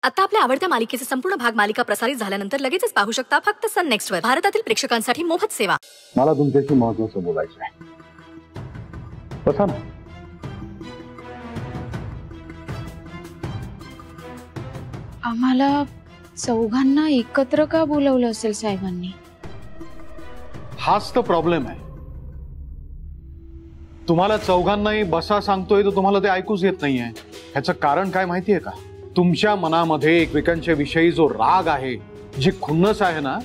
आता आपल्या आवडत्या मालिकेचे संपूर्ण भाग मालिका प्रसारित झाल्यानंतर लगेचच पाहू शकता फक्त सन नेक्स्ट वर. भारतातील प्रेक्षकांसाठी मोफत सेवा. मला तुमच्याशी महत्त्वाचं बोलायचं आहे. बसा ना. आम्हाला चौघांना एकत्र का बोलवलं असेल साहेबांनी? हाच तर प्रॉब्लेम आहे. तुम्हाला चौघांनाही बसा सांगतोय तर तुम्हाला ते ऐकूच येत नाहीये. ह्याचं कारण काय माहितीये का? तुमच्या मनामध्ये एकमेकांच्या विषयी जो राग आहे, जी खुन्नस आहे ना,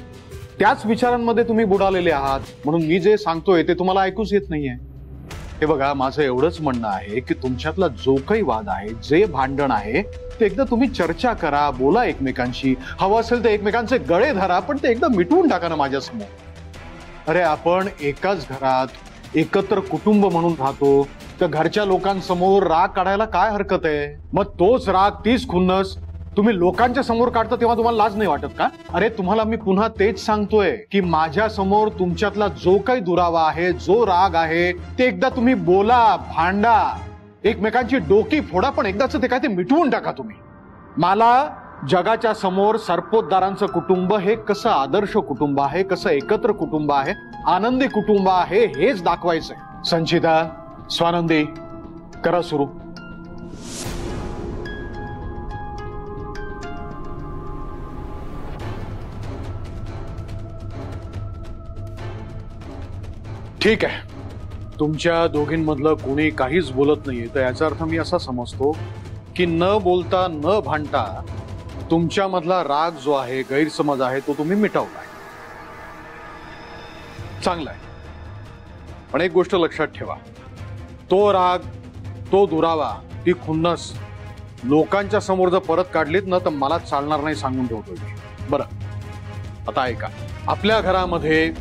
त्याच विचारांमध्ये तुम्ही बुडालेले आहात. म्हणून मी जे सांगतोय ते तुम्हाला ऐकूच येत नाहीये. हे बघा, माझं एवढंच म्हणणं आहे की तुमच्यातला जो काही वाद आहे, जे भांडण आहे, ते एकदा तुम्ही चर्चा करा, बोला एकमेकांशी. हवं असेल तर एकमेकांचे गळे धरा, पण ते एकदा मिटवून टाका ना माझ्यासमोर. अरे, आपण एकाच घरात एकत्र कुटुंब म्हणून राहतो, तर घरच्या लोकांसमोर राग काढायला काय हरकत आहे? मग तोच राग, तीच खुन्नस तुम्ही लोकांच्या समोर काढता तेव्हा तुम्हाला लाज नाही वाटत का? अरे, तुम्हाला मी पुन्हा तेच सांगतोय की माझ्या समोर तुमच्यातला जो काही दुरावा आहे, जो राग आहे, ते एकदा तुम्ही बोला, भांडा, एकमेकांची डोकी फोडा, पण एकदाच ते काय ते मिटवून टाका तुम्ही. मला जगाच्या समोर सरपोतदारांचं कुटुंब हे कसं आदर्श कुटुंब आहे, कसं एकत्र कुटुंब आहे, आनंदी कुटुंब आहे, हेच दाखवायचंय. संचिता, स्वानंदी, करा सुरू. ठीक आहे, तुमच्या दोघींमधलं कोणी काहीच बोलत नाहीये, तर याचा अर्थ मी असा समजतो की न बोलता न भांडता तुमच्यामधला राग जो आहे, गैरसमज आहे, तो तुम्ही मिटवलाय. चांगला आहे. पण एक गोष्ट लक्षात ठेवा, तो राग, तो दुरावा, ती खुन्नस लोकांच्या समोर जर परत काढलीत ना, तर मला चालणार नाही, सांगून ठेवतोय. बरं, आता ऐका. आपल्या घरामध्ये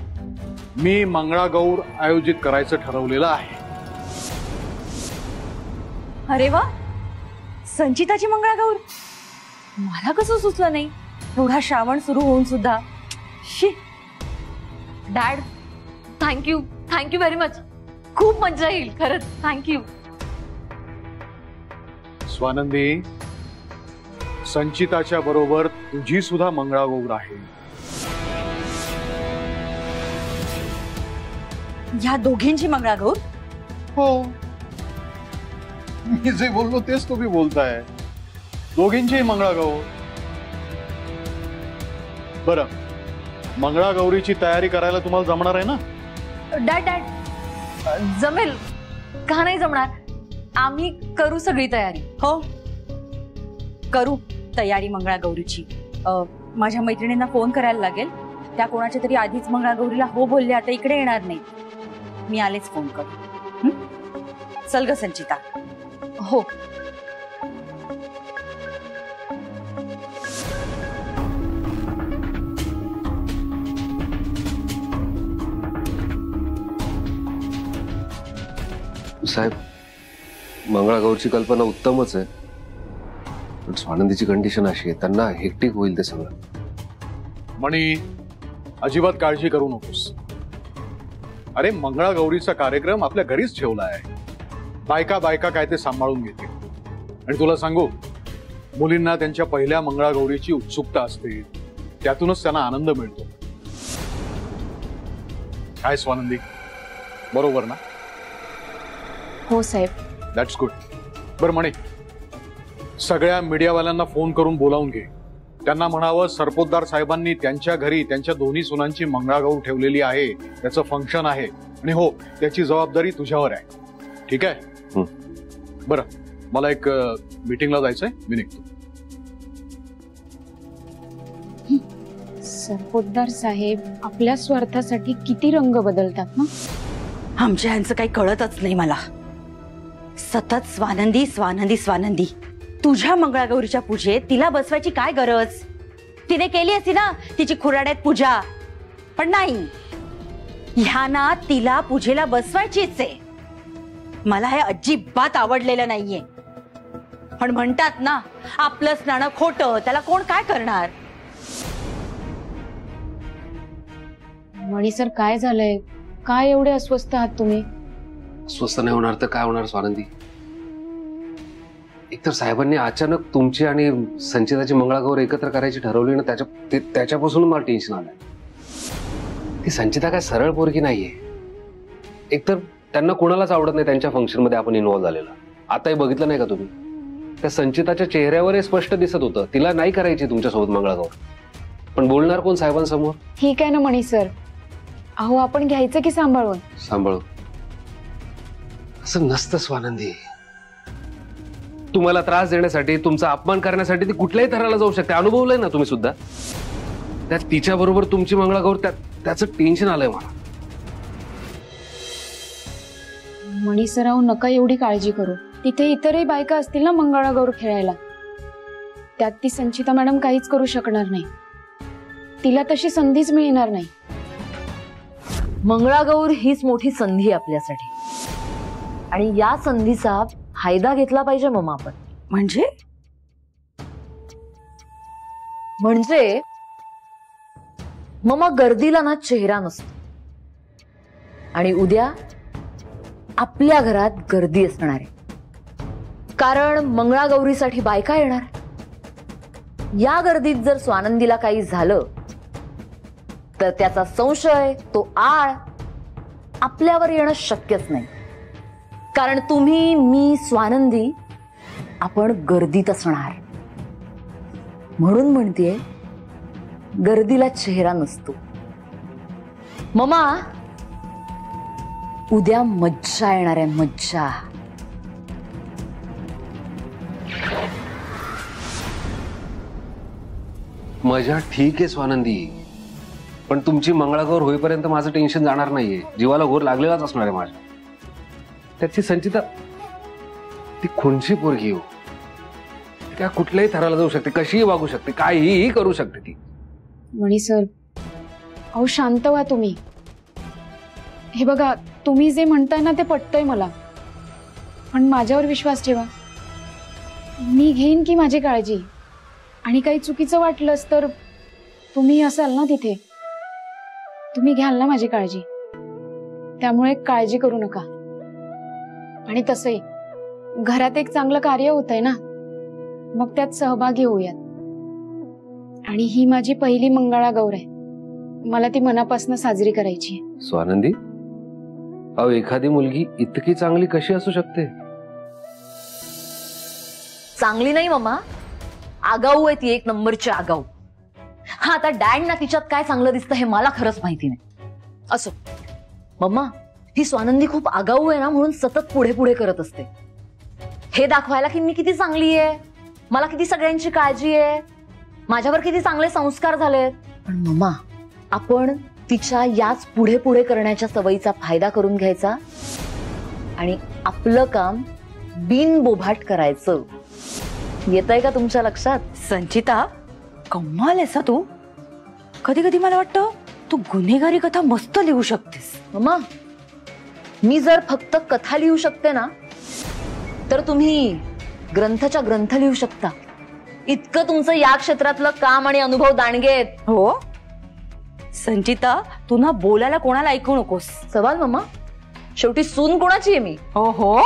मी मंगळागौर आयोजित करायचं ठरवलेलं आहे. अरे वा, संचिताची मंगळागौर. मला कसं सुचलं नाही? एवढा श्रावण सुरू होऊन सुद्धा. शी. Dad, thank you very much. खूप मजा येईल खरंच. थँक्यू. स्वानंदी, संचिताच्या बरोबर तुझी सुद्धा मंगळागौर आहे. या दोघींची मंगळागौर? हो, मी जे बोललो तेच तुम्ही बोलताय. दोघींची मंगळागौर. बरं, मंगळागौरीची तयारी करायला तुम्हाला जमणार आहे ना? डॅड, जमेल का नाही जमणार? आम्ही करू सगळी तयारी. हो, करू तयारी मंगळागौरीची. माझ्या मैत्रिणींना फोन करायला लागेल. त्या कोणाच्या तरी आधीच मंगळागौरीला हो बोलल्या, आता इकडे येणार नाही. मी आलेच फोन करू. चल ग संचिता. हो. साहेब, मंगळागौरची कल्पना उत्तमच आहे, पण स्वानंदीची कंडिशन अशी आहे, त्यांना हेक्टिक होईल ते सगळं. मणी, अजिबात काळजी करू नकोस. अरे, मंगळागौरीचा कार्यक्रम आपल्या घरीच ठेवला आहे. बायका काय ते सांभाळून घेते. आणि तुला सांगू, मुलींना त्यांच्या पहिल्या मंगळागौरीची उत्सुकता असते, त्यातूनच त्यांना आनंद मिळतो. काय स्वानंदी, बरोबर ना? हो साहेब. That's good. बरं म्हणे, सगळ्या मीडियावाल्यांना फोन करून बोलावून घे. त्यांना म्हणावं, सरपोतदार साहेबांनी त्यांच्या घरी त्यांच्या दोन्ही सुनांची मंगळागौर ठेवलेली आहे, त्याचं फंक्शन आहे, आणि हो, त्याची जबाबदारी तुझ्यावर आहे. ठीक आहे? बरं, मला एक मीटिंगला जायचंय, मी निघतो. सरपोतदार साहेब आपल्या स्वार्थासाठी किती रंग बदलतात ना. आमच्या ह्यांचं काही कळतच नाही मला. सतत स्वानंदी स्वानंदी स्वानंदी. तुझ्या मंगळागौरीच्या पूजेत तिला बसवायची काय गरज? तिने केली असती ना तिची खुराड्यात पूजा, पण नाही. ह्याना तिला पूजेला बसवायचीच आहे. मला हे अजिबात आवडलेलं नाहीये. पण म्हणतात ना, आपलंच नाणं खोटं, त्याला कोण काय करणार? मणी सर, काय झालंय? काय एवढे अस्वस्थ आहात तुम्ही? अस्वस्थ नाही होणार तर काय होणार स्वानंदी? एकतर साहेबांनी अचानक तुमची आणि संचिताची मंगळागौर एकत्र करायची ठरवली ना, त्याच्यापासून मला टेन्शन आलंय. ती संचिता काय सरळ पोरगी नाहीये. एकतर त्यांना कोणालाच आवडत नाही त्यांच्या फंक्शन मध्ये आपण इन्व्हॉल्व झालेला. आताही बघितलं नाही का तुम्ही, त्या संचिताच्या चेहऱ्यावर स्पष्ट दिसत होतं तिला नाही करायची तुमच्यासोबत मंगळागौर. पण बोलणार कोण साहेबांसमोर? ठीक आहे ना मणी सर, अहो आपण घ्यायचं की सांभाळून. सांभाळून असं नसतं स्वानंदी. तुम्हाला त्रास देण्यासाठी, तुमचा अपमान करण्यासाठी ती कुठल्याही थराला जाऊ शकते. अनुभवलंय ना तुम्ही सुद्धा. त्यात तिच्या बरोबर तुमची मंगळागौर, त्याचं टेन्शन आलंय मला. मणी सर अहो नका एवढी काळजी करू. तिथे इतरही बायका असतील ना मंगळागौर खेळायला, त्यात ती संचिता मॅडम काहीच करू शकणार नाही. तिला तशी संधीच मिळणार नाही. मंगळागौर हीच मोठी संधी आपल्यासाठी, आणि या संधीचा फायदा घेतला पाहिजे मम्मा आपण. म्हणजे मम्मा, गर्दीला ना चेहरा नसतो, आणि उद्या आपल्या घरात गर्दी असणार आहे. कारण मंगळागौरीसाठी बायका येणार. या गर्दीत जर स्वानंदीला काही झालं तर त्याचा संशय, तो आळ आपल्यावर येणं शक्यच नाही. कारण तुम्ही, मी, स्वानंदी आपण गर्दीत असणार. म्हणून म्हणतेय, गर्दीला चेहरा नसतो. मम्मा, उद्या मज्जा येणार आहे, मज्जा. मजा ठीक आहे स्वानंदी, पण तुमची मंगळागौर होईपर्यंत माझं टेन्शन जाणार नाहीये. जीवाला घोर लागलेलाच असणार आहे माझ्या. त्याची संचिता ती खुनशी पोरगी हो. त्या कुठल्याही थराला जाऊ शकते, कशीही वागू शकते, काहीही करू शकते ती. मणी सर अहो शांत व्हा तुम्ही. हे बघा, तुम्ही जे म्हणताय ना ते पटतंय मला, पण माझ्यावर विश्वास ठेवा. मी घेईन की माझी काळजी. आणि काही चुकीचं वाटलंच तर तुम्ही असाल ना तिथे, तुम्ही घ्याल ना माझी काळजी. त्यामुळे काळजी करू नका. आणि तसंही घरात एक चांगलं कार्य होतंय ना, मग त्यात सहभागी होऊयात. आणि ही माझी पहिली मंगळागौर आहे, मला ती मनापासून साजरी करायची. स्वानंदी, अहो एखादी मुलगी इतकी चांगली कशी असू शकते? चांगली नाही मम्मा, आगाऊ आहे ती, एक नंबरची आगाऊ. हा, आता डॅड ना तिच्यात काय चांगलं दिसतं हे मला खरंच माहिती नाही. असो मम्मा, ही स्वानंदी खूप आगाऊ आहे ना, म्हणून सतत पुढे पुढे करत असते, हे दाखवायला की मी किती चांगली आहे, मला किती सगळ्यांची काळजी आहे, माझ्यावर किती चांगले संस्कार झालेत. पण मम्मा, आपण तिच्या याच पुढे पुढे करण्याच्या सवयीचा फायदा करून घ्यायचा आणि आपलं काम बिनबोभाट करायचं. येतंय का तुमच्या लक्षात? संचिता, कमाल आहेस तू. कधी कधी मला वाटतं तू गुन्हेगारी कथा मस्त लिहू शकतेस. मम्मा, मी जर फक्त कथा लिहू शकते ना, तर तुम्ही ग्रंथच्या ग्रंथ लिहू शकता. इतकं तुमचं या क्षेत्रातलं काम आणि अनुभव दांडगे आहेत. हो संचिता, तू ना बोलायला कोणाला ऐकू नकोस. सवाल मम्मा, शेवटी सून कोणाची आहे मी? हो हो.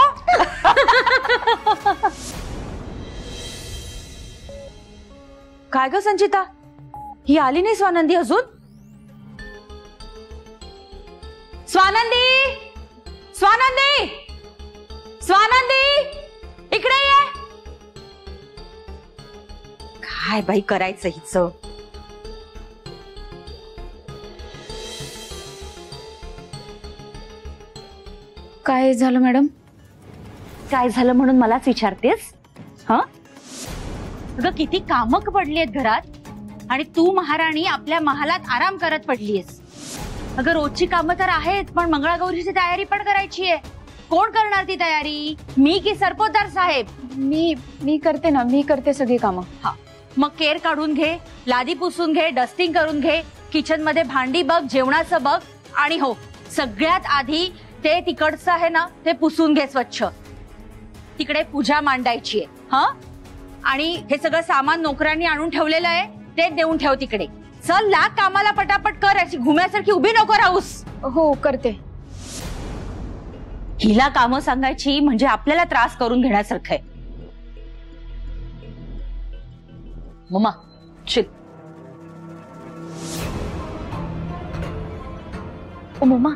काय ग संचिता, ही आली नाही स्वानंदी अजून? स्वानंदी, स्वानंदी, स्वानंदी, इकडे ये. काय बाई करायचं हिचं? काय झालं मॅडम? काय झालं म्हणून मलाच विचारतेस? हा, अगं किती कामं पडली आहेत घरात, आणि तू महाराणी आपल्या महालात आराम करत पडलीयस. अगं रोजची कामं तर आहेत, पण मंगळागौरीची तयारी पण करायची आहे. कोण करणार ती तयारी, मी की सरपोतदार साहेब? मी करते ना, मी करते सगळी कामं. हा, मग केर काढून घे, लादी पुसून घे, डस्टिंग करून घे, किचन मध्ये भांडी बघ, जेवणाचं बघ, आणि हो सगळ्यात आधी ते तिकडचं आहे ना ते पुसून घे स्वच्छ. तिकडे पूजा मांडायची आहे. हा, आणि हे सगळं सामान नोकरांनी आणून ठेवलेलं आहे, ते देऊन ठेव तिकडे. चल लाग कामाला, पटापट कर, अशी घुम्यासारखी उभी नको राहूस. हो करते. हिला कामं सांगायची म्हणजे आपल्याला त्रास करून घेण्यासारखं आहे. Mamma chill. ओ मम्मा,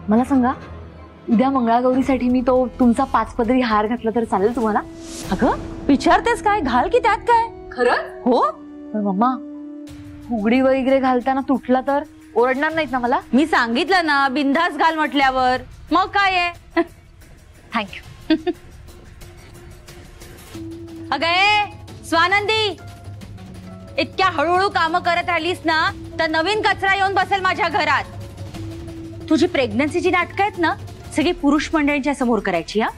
मला सांगा, उद्या मंगळागौरीसाठी मी तो तुमचा 5 पदरी हार घातला तर चालेल तुम्हाला? अगं विचारतेस काय? घाल की त्यात काय. खरं हो, पण मम्मा, फुगडी वगैरे घालताना तुटला तर ओरडणार नाहीत ना मला? मी सांगितलं ना, बिंदास घाल म्हटल्यावर. मग काय आहे. थँक्यू. अगं ए, स्वानंदी, इतक्या हळूहळू कामं करत राहिलीस ना तर नवीन कचरा येऊन बसेल माझ्या घरात. तुझी प्रेग्नन्सीची नाटकं आहेत ना, सगळी पुरुष मंडळींच्या समोर करायची. हा,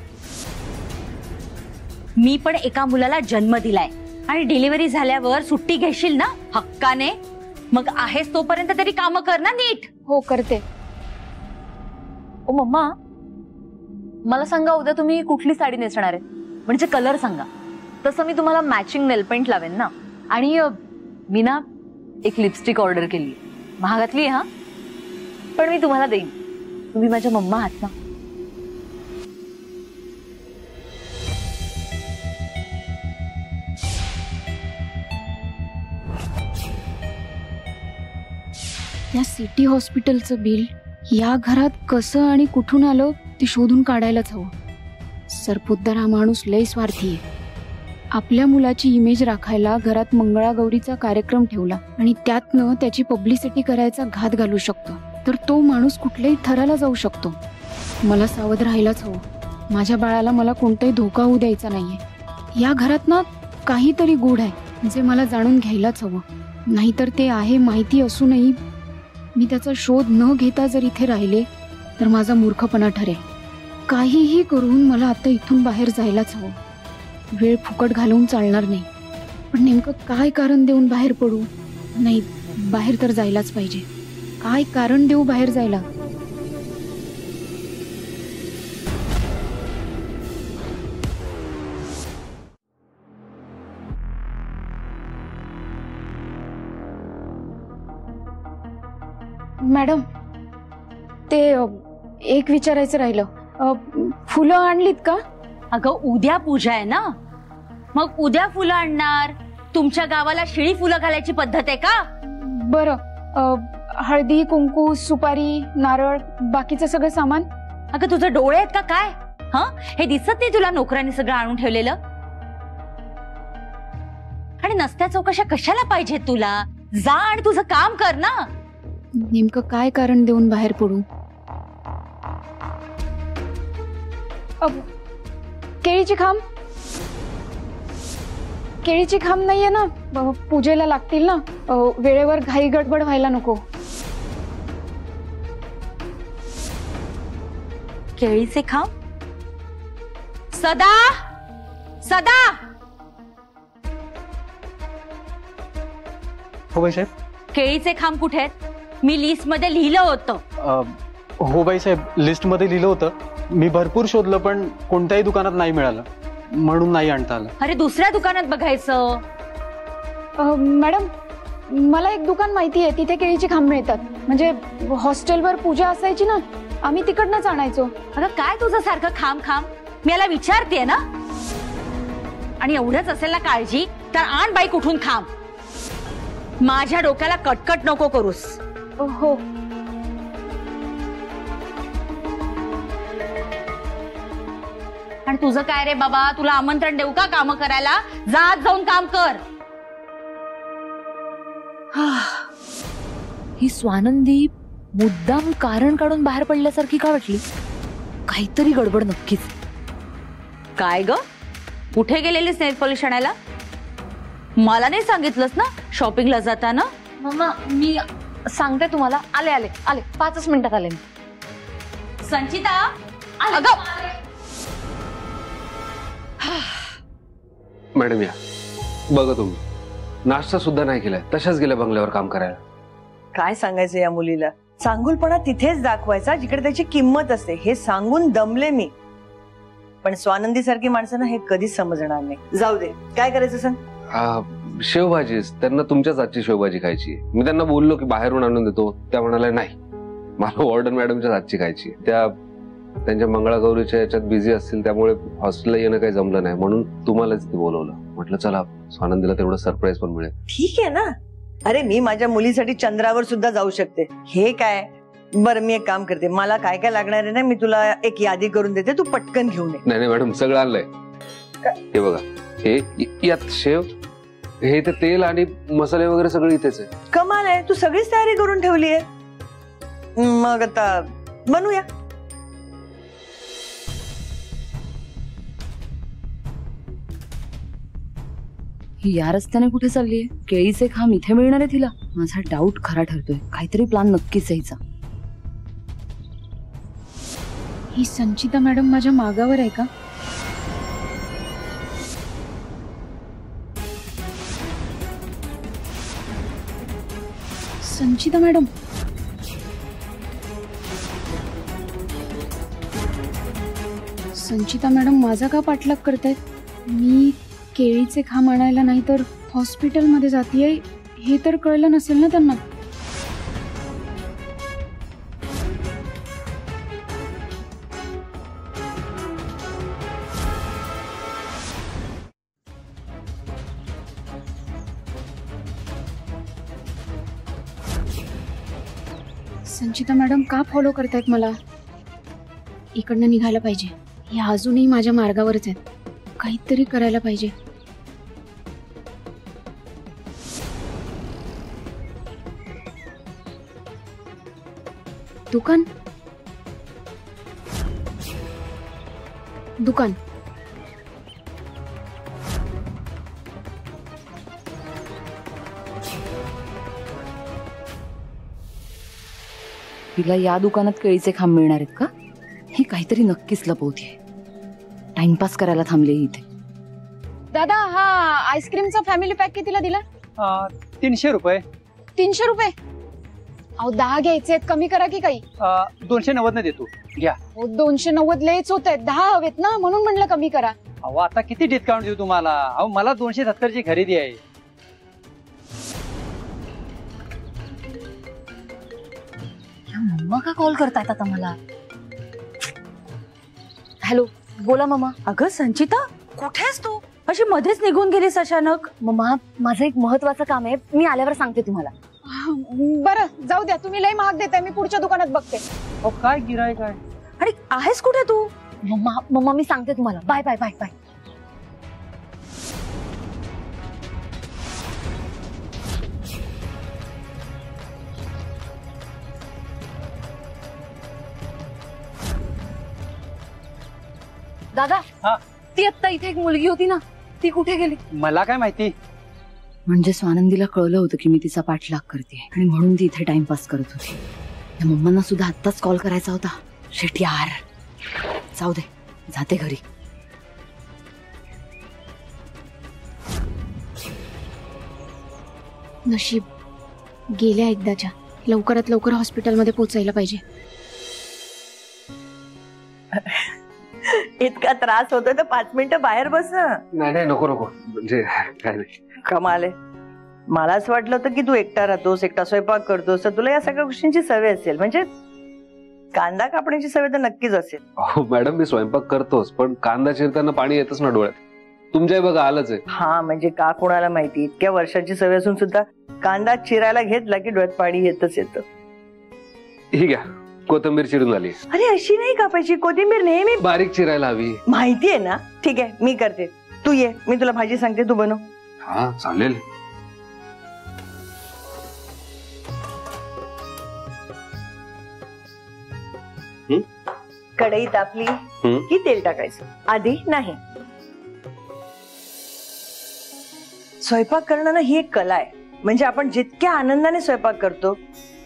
मी पण एका मुलाला जन्म दिलाय आणि डिलिव्हरी झाल्यावर सुट्टी घेशील ना हक्काने. मग आहेस तोपर्यंत तरी कामं कर ना नीट. हो करते. ओ मम्मा, मला सांगा, उद्या तुम्ही कुठली साडी नेसणार आहे? म्हणजे कलर सांगा, तसं मी तुम्हाला मॅचिंग नेलपेंट लावेन ना. आणि मी ना एक लिपस्टिक ऑर्डर केली, महागातली आहे हा, पण मी तुम्हाला देईन. तुम्ही माझ्या मम्मा आहात ना. या सिटी हॉस्पिटलचं बिल या घरात कसं आणि कुठून आलं ते शोधून काढायलाच हवं. सरपोतदार हा माणूस लय स्वार्थी आहे. आपल्या मुलाची इमेज राखायला घरात मंगळागौरीचा कार्यक्रम ठेवला आणि त्यातनं त्याची पब्लिसिटी करायचा घात घालू शकतो. तर तो माणूस कुठल्याही थराला जाऊ शकतो. मला सावध राहायलाच हवं. माझ्या बाळाला मला कोणताही धोका होऊ द्यायचा नाहीये. या घरात ना काहीतरी गूढ आहे जे मला जाणून घ्यायलाच हवं. नाहीतर ते आहे माहिती असूनही मी त्याचा शोध न घेता जर इथे राहिले तर माझा मूर्खपणा ठरेल. काहीही करून मला आता इथून बाहेर जायलाच हवं. वेळ फुकट घालवून चालणार नाही. पण नेमकं काय कारण देऊन बाहेर पडू? नाही, बाहेर तर जायलाच पाहिजे. काय कारण देऊ बाहेर जायला? मॅडम, ते एक विचारायचं राहिलं. फुलं आणलीत का? अगं उद्या पूजा आहे ना, मग उद्या फुलं आणणार. तुमच्या गावाला शिळी फुलं घालायची पद्धत आहे का? बरं, हळदी, कुंकू, सुपारी, नारळ, बाकीचं सगळं सामान. अगं तुझं डोळे आहेत का काय? हा, हे दिसत नाही तुला नोकरांनी सगळं आणून ठेवलेलं? आणि नसत्या चौकशा कशाला पाहिजे तुला? जा आणि तुझं काम कर ना. नेमकं काय कारण देऊन बाहेर पडू? केळीची खांब, केळीची खांब नाहीये ना? पूजेला लागतील ना, वेळेवर घाई गडबड व्हायला नको. केळीचे खांब? सदा, सदा. हो बाईसाहेब. केळीचे खांब कुठे आहेत? मी लिस्ट मध्ये लिहिलं होतं. हो बाईसाहेब, लिस्ट मध्ये लिहिलं होतं. मी भरपूर शोधलं पण कोणत्याही दुकानात नाही मिळालं, म्हणून नाही आणता आलं. अरे दुसऱ्या दुकानात बघायचं. मॅडम, मला एक दुकान माहिती आहे, तिथे केळीची खांब मिळतात. म्हणजे हॉस्टेलवर पूजा असायची ना, आम्ही तिकडनंच आणायचो. अगं काय तुझं सारखं खांब खांब? मी याला विचारतेय ना. आणि एवढंच असेल ना काळजी, तर आण बाई कुठून खांब. माझ्या डोक्याला कटकट नको करूस. हो. आणि तुझं काय रे बाबा, तुला आमंत्रण देऊ का काम करायला? जा आत जाऊन काम कर. ही स्वानंदी मुद्दाम कारण काढून बाहेर पडल्यासारखी का वाटली? काहीतरी गडबड नक्कीच. काय ग, कुठे गेलेलीस नेल पॉलिश आणायला? मला नाही सांगितलंस ना शॉपिंगला जाताना? मम्मा, मी सांगते तुम्हाला. आले आले आले, 5 मिनिटात आले मी. संचिता, अगं मॅडम या बघा, तुम्ही नाश्ता सुद्धा नाही केलाय, तशाच गेल्या बंगल्यावर काम करायला. काय सांगायचं या मुलीला? चांगुलपणा तिथेच दाखवायचा जिकडे त्याची किंमत असते, हे सांगून दमले मी. पण स्वानंदी सारखी माणसं ना हे कधीच समजणार नाही. जाऊ दे, काय करायचं सांग? शेवभाजी, त्यांना तुमच्याच हातची शेवभाजी खायची. मी त्यांना बोललो की बाहेरून आणून देतो, त्या म्हणाल्या नाही, मला वॉर्डन मॅडमच्याच हातची खायची. त्या त्यांच्या मंगळागौरीच्या याच्यात बिझी असतील, त्यामुळे हॉस्टेलला येणं काही जमलं नाही, म्हणून तुम्हालाच बोलवलं. म्हटलं चला स्वानंदीला तेवढं सरप्राईज पण मिळेल. ठीक आहे ना. अरे मी माझ्या मुलीसाठी चंद्रावर सुद्धा जाऊ शकते. हे काय. बरं मी एक काम करते, मला काय काय लागणार आहे ना मी तुला एक यादी करून देते, तू पटकन घेऊन ये. नाही नाही मॅडम सगळं आणलंय. हे बघा, हे यात शेव, हे ते तेल आणि मसाले वगैरे सगळं इथेच आहे. कमाल आहे, तू सगळीच तयारी करून ठेवली आहे. मग आता बनूया. ही या रस्त्याने कुठे चाललीये? केळीचे खांब इथे मिळणार आहे तिला? माझा डाऊट खरा ठरतोय. काहीतरी प्लॅन नक्कीच यायचा. ही संचिता मॅडम माझ्या मागावर आहे का? संचिता मॅडम, संचिता मॅडम माझा का पाठलाग करतायत? मी केळीचे खांब आणायला नाही तर हॉस्पिटलमध्ये जातीये हे तर कळलं नसेल ना त्यांना. संचिता मॅडम का फॉलो करतायत मला? इकडनं निघायला पाहिजे. या अजूनही माझ्या मार्गावरच आहेत. काहीतरी करायला पाहिजे. दुकान दुकान तिला या दुकानात केळीचे खांब मिळणार आहेत का? ही काहीतरी नक्कीच लपवतीये. टाइमपास करायला थांबले इथे. दादा, हा आईस्क्रीमचा फॅमिली पॅक कितीला दिला? 300 रुपये. 300 रुपये? अहो 10 घ्यायचे आहेत, कमी करा की काही. 290 ने देतो, घ्या. 290 लयच होत आहेत. 10 हवेत ना, म्हणून म्हणलं कमी करा. अहो आता किती डिस्काउंट देऊ तुम्हाला? अहो मला 270 ची खरेदी आहे. मम्मा का कॉल करतायत आता मला? हॅलो, बोला मम्मा. अगं संचिता, कुठेस तू? अशी मध्येच निघून गेलीस अचानक. मम्मा, माझं एक महत्वाचं काम आहे, मी आल्यावर सांगते तुम्हाला. बरं जाऊ द्या, तुम्ही लय महाग देताय. मी पुढच्या दुकानात बघते. अहो काय गिराईक आहे? आणि आहेस कुठे तू? मम्मा मी सांगते तुम्हाला. Bye bye bye bye. दादा, ती आत्ता इथे एक मुलगी होती ना, ती कुठे गेली? मला काय माहिती. म्हणजे स्वानंदीला कळलं होतं की मी तिचा पाठलाग करते आणि म्हणून ती इथे टाइमपास करत होती. या मम्मांना सुद्धा आत्ताच कॉल करायचा होता. शेट यार, जाऊ दे, जाते घरी. नशीब गेल्या एकदाच्या. लवकरात लवकर हॉस्पिटलमध्ये पोहोचायला पाहिजे. इतका त्रास होतोय तर 5 मिनिटं बाहेर बस ना. नाही नाही नको नको, म्हणजे काय नाही. कमाल आहे. मला असं वाटलं होतं की तू एकटा राहतोस, एकटा स्वयंपाक करतोस, तर तुला या सगळ्या गोष्टींची सवय असेल. म्हणजे कांदा कापण्याची सवय तर नक्कीच असेल. हो मॅडम, मी स्वयंपाक करतोच, पण कांदा चिरताना पाणी येतच ना डोळ्यात. तुमच्याही बघा आलंच आहे. हा म्हणजे का कोणाला माहिती, इतक्या वर्षांची सवय असून सुद्धा कांदा चिरायला घेतला की डोळ्यात पाणी येतच येतं. ही घ्या, कोथिंबीर चिरून झाली. अरे अशी नाही कापायची कोथिंबीर, नेहमी बारीक चिरायला हवी. माहितीये ना. ठीक आहे मी करते, तू ये, मी तुला भाजी सांगते, तू बनव. हा चालेल. कढई तापली की तेल टाकायचं? आधी नाही. स्वयंपाक करणं ना ही एक कला आहे. म्हणजे आपण जितक्या आनंदाने स्वयंपाक करतो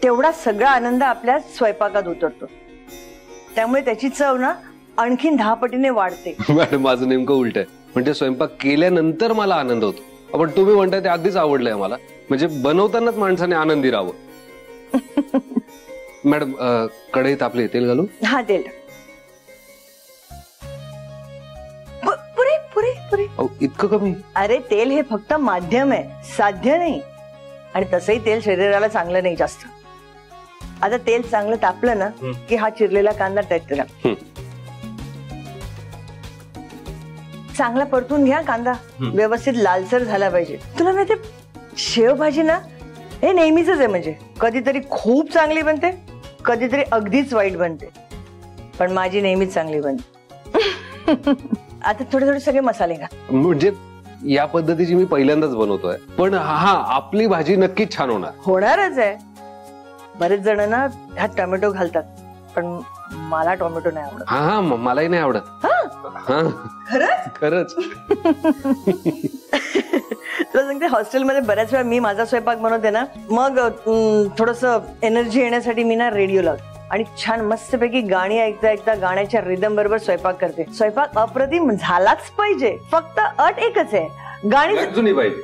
तेवढा सगळा आनंद आपल्या स्वयंपाकात उतरतो. त्यामुळे त्याची चव ना आणखीन 10 पटीने वाढते. मॅडम माझं नेमकं उलट आहे. म्हणजे स्वयंपाक केल्यानंतर मला आनंद होतो. पण तुम्ही म्हणताय ते अगदीच आवडलंय मला. म्हणजे बनवतानाच माणसाने आनंदी राहावं. मॅडम कढई तापली, तेल घालू? हा तेल टाक. पुरे पुरे पुरे. इतकं कमी? अरे तेल हे फक्त माध्यम आहे, साध्य नाही. आणि तसंही तेल शरीराला चांगलं नाही जास्त. आता तेल चांगलं तापलं ना की हा चिरलेला कांदा त्यात टाक. चांगला परतून घ्या कांदा, व्यवस्थित लालसर झाला पाहिजे. तुला माहिती शेवभाजी ना हे नेहमीच आहे, म्हणजे कधीतरी खूप चांगली बनते, कधीतरी अगदीच वाईट बनते, पण माझी नेहमीच चांगली बनते. आता थोडे थोडे सगळे मसाले घा. म्हणजे या पद्धतीची मी पहिल्यांदाच बनवतोय, पण हा आपली भाजी नक्कीच छान होणारच आहे. बरेच जण ना ह्यात टोमॅटो घालतात, पण मला टोमॅटो नाही आवडत. हा मलाही नाही आवडत. खरंच. तुला सांगते, हॉस्टेलमध्ये बऱ्याच वेळा मी माझा स्वयंपाक बनवते ना, मग थोडस एनर्जी येण्यासाठी मी ना रेडिओ लावते आणि छान मस्तपैकी गाणी ऐकता ऐकता गाण्याच्या रिदम बरोबर स्वयंपाक करते. स्वयंपाक अप्रतिम झालाच पाहिजे, फक्त अट एकच आहे, गाणी जुनी पाहिजे.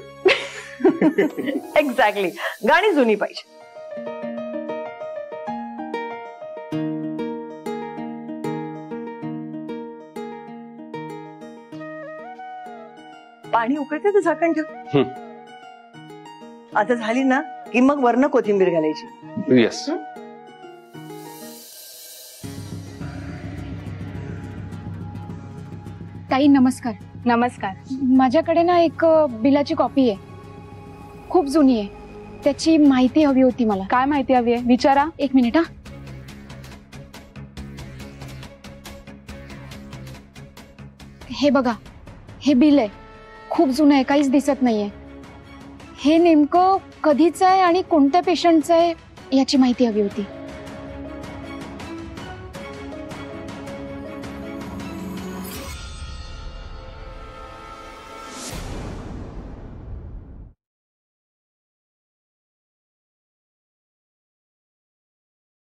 एक्झॅक्टली, गाणी जुनी पाहिजे. पाणी उकळते तर झाकण ठेव. आता झाली ना की मग वरनं कोथिंबीर घालायची. येस. ताई नमस्कार. नमस्कार. माझ्याकडे ना एक बिलाची कॉपी आहे, खूप जुनी आहे, त्याची माहिती हवी होती मला. काय माहिती हवी आहे विचारा. एक मिनिट. हा, हे बघा, हे बिल आहे, खूप जुनं आहे, काहीच दिसत नाहीये. हे नेमकं कधीच आहे आणि कोणत्या पेशंटचं आहे याची माहिती हवी होती.